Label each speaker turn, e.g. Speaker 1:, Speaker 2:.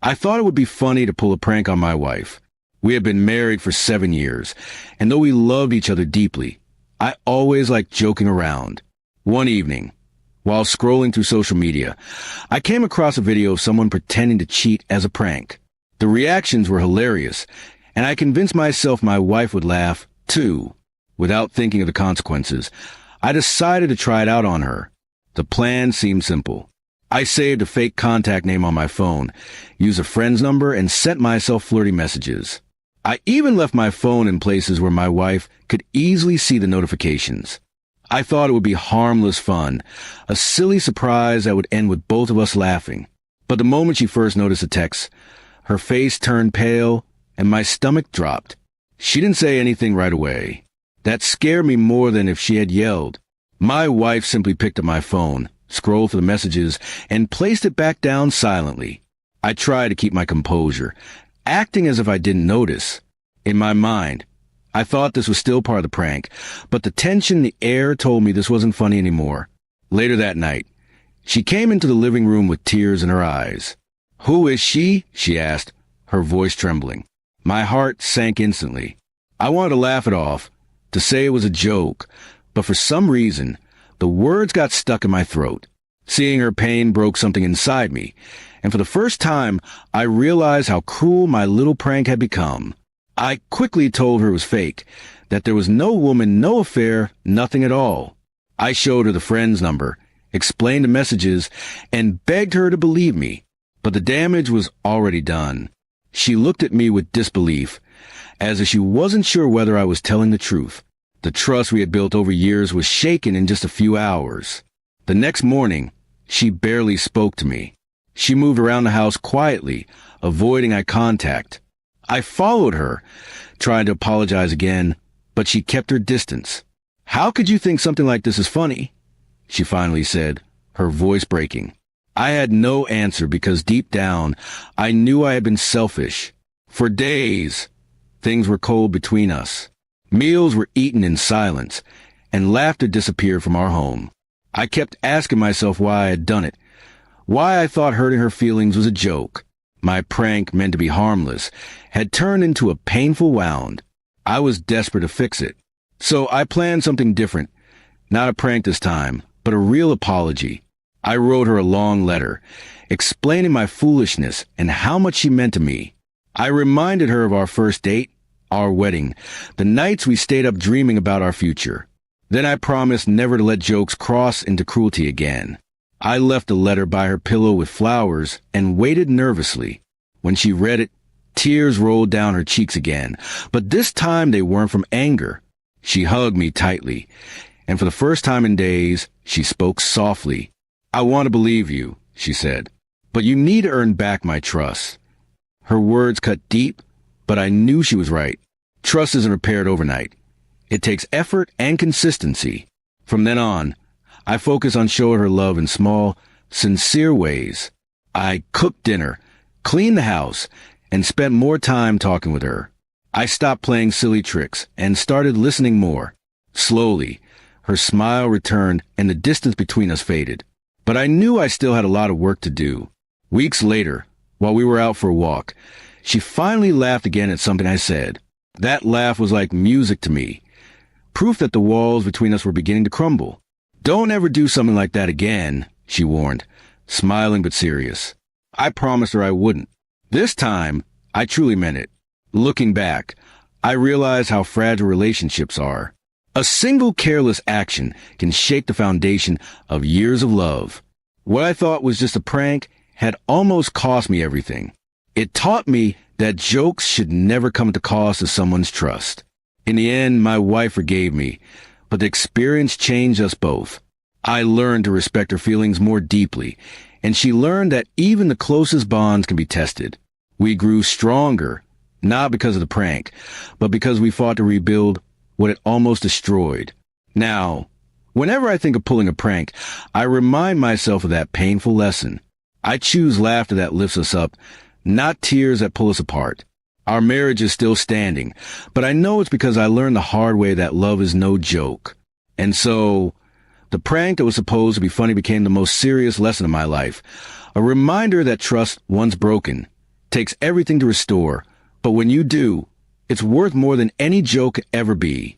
Speaker 1: I thought it would be funny to pull a prank on my wife. We had been married for 7 years, and though we loved each other deeply, I always liked joking around. One evening, while scrolling through social media, I came across a video of someone pretending to cheat as a prank. The reactions were hilarious, and I convinced myself my wife would laugh, too. Without thinking of the consequences, I decided to try it out on her. The plan seemed simple. I saved a fake contact name on my phone, used a friend's number, and sent myself flirty messages. I even left my phone in places where my wife could easily see the notifications. I thought it would be harmless fun, a silly surprise that would end with both of us laughing. But the moment she first noticed the text, her face turned pale and my stomach dropped. She didn't say anything right away. That scared me more than if she had yelled. My wife simply picked up my phone, scrolled through the messages, and placed it back down silently. I tried to keep my composure, acting as if I didn't notice. In my mind, I thought this was still part of the prank, but the tension in the air told me this wasn't funny anymore. Later that night, she came into the living room with tears in her eyes. "Who is she?" she asked, her voice trembling. My heart sank instantly. I wanted to laugh it off, to say it was a joke, but for some reason, the words got stuck in my throat. Seeing her pain broke something inside me, and for the first time, I realized how cruel my little prank had become. I quickly told her it was fake, that there was no woman, no affair, nothing at all. I showed her the friend's number, explained the messages, and begged her to believe me. But the damage was already done. She looked at me with disbelief, as if she wasn't sure whether I was telling the truth. The trust we had built over years was shaken in just a few hours. The next morning, she barely spoke to me. She moved around the house quietly, avoiding eye contact. I followed her, trying to apologize again, but she kept her distance. "How could you think something like this is funny?" she finally said, her voice breaking. I had no answer because deep down, I knew I had been selfish. For days, things were cold between us. Meals were eaten in silence, and laughter disappeared from our home. I kept asking myself why I had done it, why I thought hurting her feelings was a joke. My prank, meant to be harmless, had turned into a painful wound. I was desperate to fix it. So I planned something different. Not a prank this time, but a real apology. I wrote her a long letter, explaining my foolishness and how much she meant to me. I reminded her of our first date, our wedding, the nights we stayed up dreaming about our future. Then I promised never to let jokes cross into cruelty again. I left the letter by her pillow with flowers and waited nervously. When she read it, tears rolled down her cheeks again, but this time they weren't from anger. She hugged me tightly, and for the first time in days, she spoke softly. "I want to believe you," she said, "but you need to earn back my trust." Her words cut deep, but I knew she was right. Trust isn't repaired overnight. It takes effort and consistency. From then on, I focused on showing her love in small, sincere ways. I cooked dinner, cleaned the house, and spent more time talking with her. I stopped playing silly tricks and started listening more. Slowly, her smile returned and the distance between us faded. But I knew I still had a lot of work to do. Weeks later, while we were out for a walk, she finally laughed again at something I said. That laugh was like music to me, proof that the walls between us were beginning to crumble. "Don't ever do something like that again," she warned, smiling but serious. I promised her I wouldn't. This time, I truly meant it. Looking back, I realized how fragile relationships are. A single careless action can shake the foundation of years of love. What I thought was just a prank had almost cost me everything. It taught me that jokes should never come at the cost of someone's trust. In the end, my wife forgave me, but the experience changed us both. I learned to respect her feelings more deeply, and she learned that even the closest bonds can be tested. We grew stronger, not because of the prank, but because we fought to rebuild what it almost destroyed. Now, whenever I think of pulling a prank, I remind myself of that painful lesson. I choose laughter that lifts us up, not tears that pull us apart. Our marriage is still standing, but I know it's because I learned the hard way that love is no joke. And so, the prank that was supposed to be funny became the most serious lesson of my life, a reminder that trust, once broken, takes everything to restore, but when you do, it's worth more than any joke could ever be.